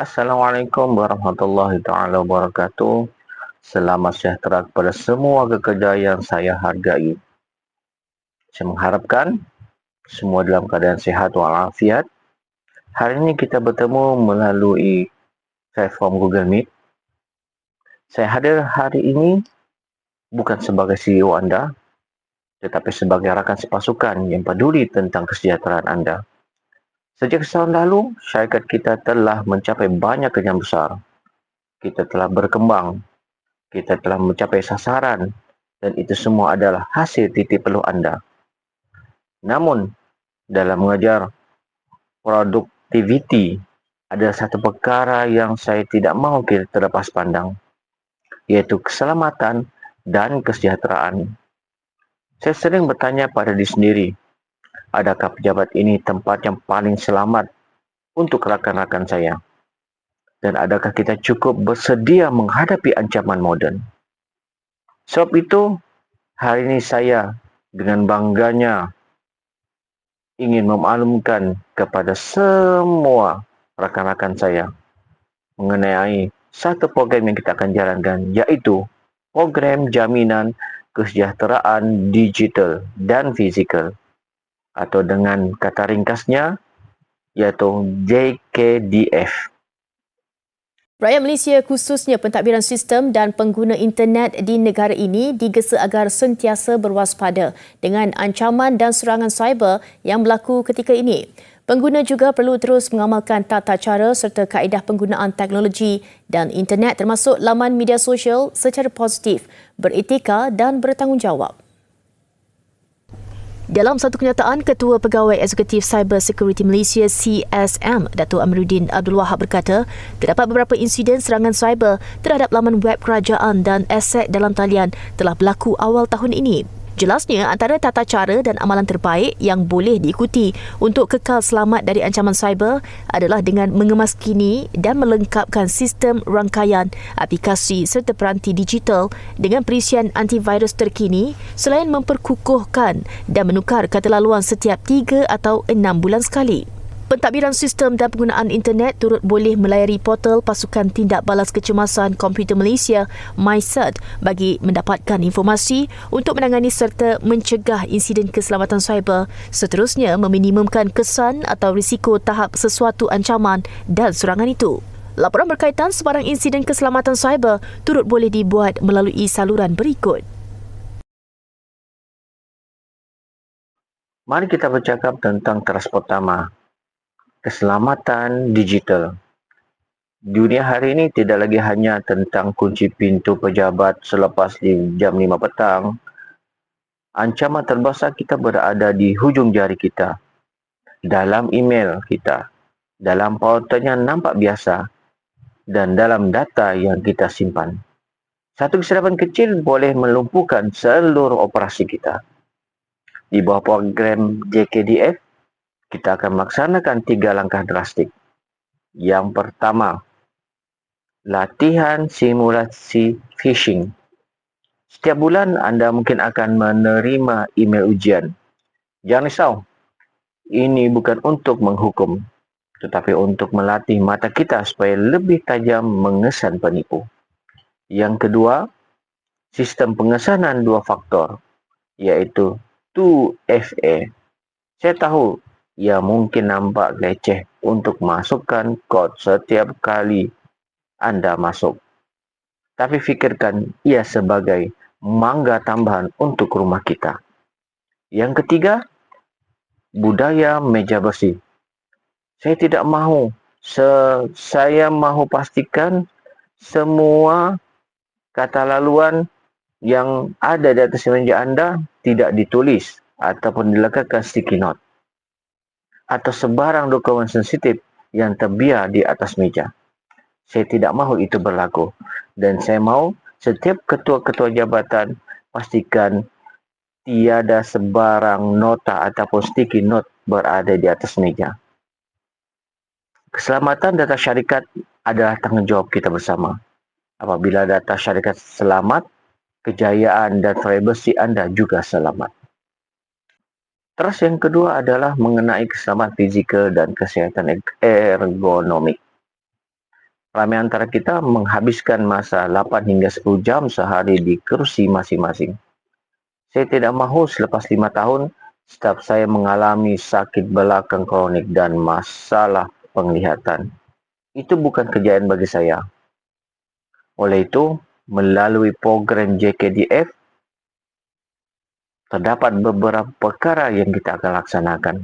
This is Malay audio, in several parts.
Assalamualaikum warahmatullahi taala wabarakatuh. Selamat sejahtera kepada semua pekerja yang saya hargai. Saya mengharapkan semua dalam keadaan sehat walafiat. Hari ini kita bertemu melalui platform Google Meet. Saya hadir hari ini bukan sebagai CEO Anda, tetapi sebagai rakan sepasukan yang peduli tentang kesejahteraan Anda. Sejak setahun lalu, syarikat kita telah mencapai banyak kenyang besar. Kita telah berkembang, kita telah mencapai sasaran, dan itu semua adalah hasil titik peluh Anda. Namun, dalam mengajar produktiviti, ada satu perkara yang saya tidak mahu kita terlepas pandang, yaitu keselamatan dan kesejahteraan. Saya sering bertanya pada diri sendiri, adakah pejabat ini tempat yang paling selamat untuk rakan-rakan saya? Dan adakah kita cukup bersedia menghadapi ancaman moden? Sebab itu, hari ini saya dengan bangganya ingin memaklumkan kepada semua rakan-rakan saya mengenai satu program yang kita akan jalankan, iaitu program jaminan kesejahteraan digital dan fizikal, atau dengan kata ringkasnya iaitu JKDF. Rakyat Malaysia khususnya pentadbiran sistem dan pengguna internet di negara ini digesa agar sentiasa berwaspada dengan ancaman dan serangan cyber yang berlaku ketika ini. Pengguna juga perlu terus mengamalkan tata cara serta kaedah penggunaan teknologi dan internet termasuk laman media sosial secara positif, beretika dan bertanggungjawab. Dalam satu kenyataan, Ketua Pegawai Eksekutif Cyber Security Malaysia CSM, Datuk Amiruddin Abdul Wahab berkata, terdapat beberapa insiden serangan cyber terhadap laman web kerajaan dan aset dalam talian telah berlaku awal tahun ini. Jelasnya, antara tata cara dan amalan terbaik yang boleh diikuti untuk kekal selamat dari ancaman cyber adalah dengan mengemaskini dan melengkapkan sistem rangkaian, aplikasi serta peranti digital dengan perisian antivirus terkini selain memperkukuhkan dan menukar kata laluan setiap 3 atau 6 bulan sekali. Pentadbiran sistem dan penggunaan internet turut boleh melayari portal Pasukan Tindak Balas Kecemasan Komputer Malaysia MyCert bagi mendapatkan informasi untuk menangani serta mencegah insiden keselamatan cyber, seterusnya meminimumkan kesan atau risiko tahap sesuatu ancaman dan serangan itu. Laporan berkaitan sebarang insiden keselamatan cyber turut boleh dibuat melalui saluran berikut. Mari kita bercakap tentang teras pertama, keselamatan digital. Dunia hari ini tidak lagi hanya tentang kunci pintu pejabat selepas jam 5 petang. Ancaman terbesar kita berada di hujung jari kita, dalam email kita, dalam pautan yang nampak biasa, dan dalam data yang kita simpan. Satu kesilapan kecil boleh melumpuhkan seluruh operasi kita. Di bawah program JKDF, kita akan melaksanakan 3 langkah drastik. Yang pertama, latihan simulasi phishing. Setiap bulan anda mungkin akan menerima email ujian. Jangan risau, ini bukan untuk menghukum, tetapi untuk melatih mata kita supaya lebih tajam mengesan penipu. Yang kedua, sistem pengesanan 2 faktor, iaitu 2FA. Saya tahu ia mungkin nampak leceh untuk masukkan kod setiap kali anda masuk. Tapi fikirkan ia sebagai mangga tambahan untuk rumah kita. Yang ketiga, budaya meja bersih. Saya mahu pastikan semua kata laluan yang ada di atas meja anda tidak ditulis ataupun diletakkan sticky note atau sebarang dokumen sensitif yang terbiar di atas meja. Saya tidak mahu itu berlaku, dan saya mahu setiap ketua-ketua jabatan pastikan tiada sebarang nota ataupun sticky note berada di atas meja. Keselamatan data syarikat adalah tanggungjawab kita bersama. Apabila data syarikat selamat, kejayaan dan privacy anda juga selamat. Terus yang kedua adalah mengenai keselamatan fizikal dan kesehatan ergonomik. Ramai antara kita menghabiskan masa 8 hingga 10 jam sehari di kerusi masing-masing. Saya tidak mahu selepas 5 tahun, staf saya mengalami sakit belakang kronik dan masalah penglihatan. Itu bukan kejayaan bagi saya. Oleh itu, melalui program JKDF, terdapat beberapa perkara yang kita akan laksanakan.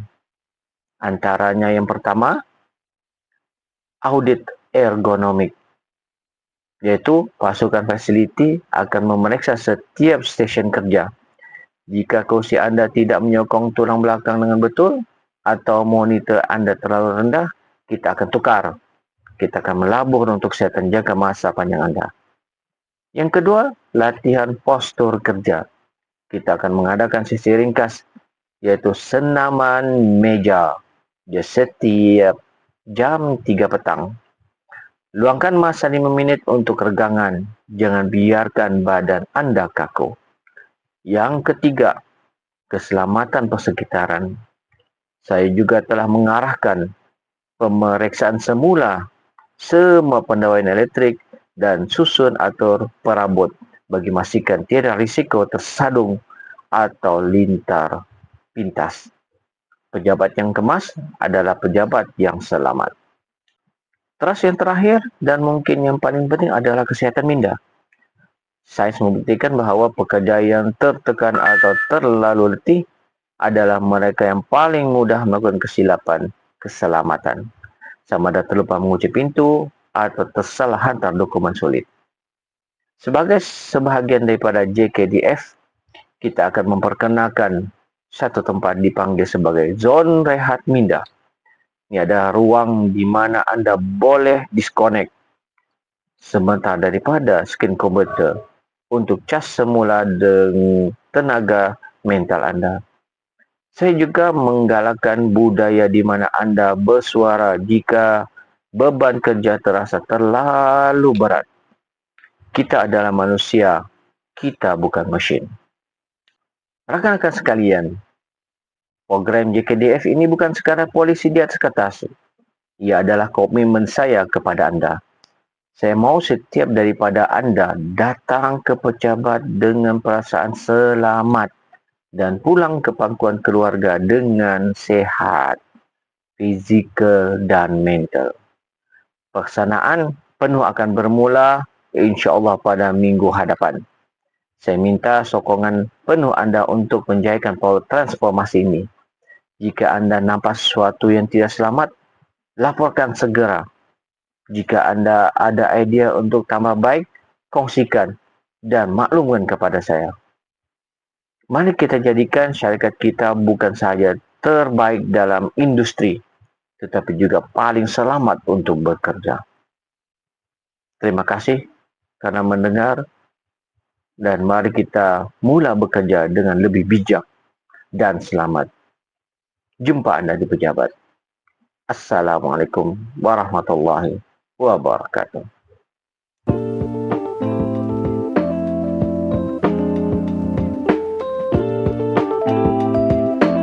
Antaranya yang pertama, audit ergonomik, yaitu pasukan fasiliti akan memeriksa setiap stesen kerja. Jika kerusi anda tidak menyokong tulang belakang dengan betul atau monitor anda terlalu rendah, kita akan tukar. Kita akan melabur untuk kesihatan jangka masa panjang anda. Yang kedua, latihan postur kerja. Kita akan mengadakan sesi ringkas, yaitu senaman meja di setiap jam 3 petang. Luangkan masa 5 minit untuk regangan. Jangan biarkan badan anda kaku. Yang ketiga, keselamatan persekitaran. Saya juga telah mengarahkan pemeriksaan semula semua pendawaian elektrik dan susun atau perabot bagi memastikan tiada risiko tersadung atau lintar pintas. Pejabat yang kemas adalah pejabat yang selamat. Terus yang terakhir dan mungkin yang paling penting adalah kesihatan minda. Sains membuktikan bahawa pekerja yang tertekan atau terlalu letih adalah mereka yang paling mudah melakukan kesilapan keselamatan. Sama ada terlupa mengunci pintu atau tersalah hantar dokumen sulit. Sebagai sebahagian daripada JKDF, kita akan memperkenalkan satu tempat dipanggil sebagai zon rehat minda. Ini ada ruang di mana anda boleh disconnect sebentar daripada skrin komputer untuk cas semula dengan tenaga mental anda. Saya juga menggalakkan budaya di mana anda bersuara jika beban kerja terasa terlalu berat. Kita adalah manusia, kita bukan mesin. Rakan-rakan sekalian, program JKDF ini bukan sekadar polisi di atas kertas. Ia adalah komitmen saya kepada anda. Saya mahu setiap daripada anda datang ke pejabat dengan perasaan selamat dan pulang ke pangkuan keluarga dengan sehat, fizikal dan mental. Pelaksanaan penuh akan bermula insya-Allah pada minggu hadapan. Saya minta sokongan penuh anda untuk menjayakan transformasi ini. Jika anda nampak sesuatu yang tidak selamat, laporkan segera. Jika anda ada idea untuk tambah baik, kongsikan dan maklumkan kepada saya. Mari kita jadikan syarikat kita bukan sahaja terbaik dalam industri, tetapi juga paling selamat untuk bekerja. Terima kasih kerana mendengar dan mari kita mula bekerja dengan lebih bijak dan selamat. Jumpa anda di pejabat. Assalamualaikum warahmatullahi wabarakatuh.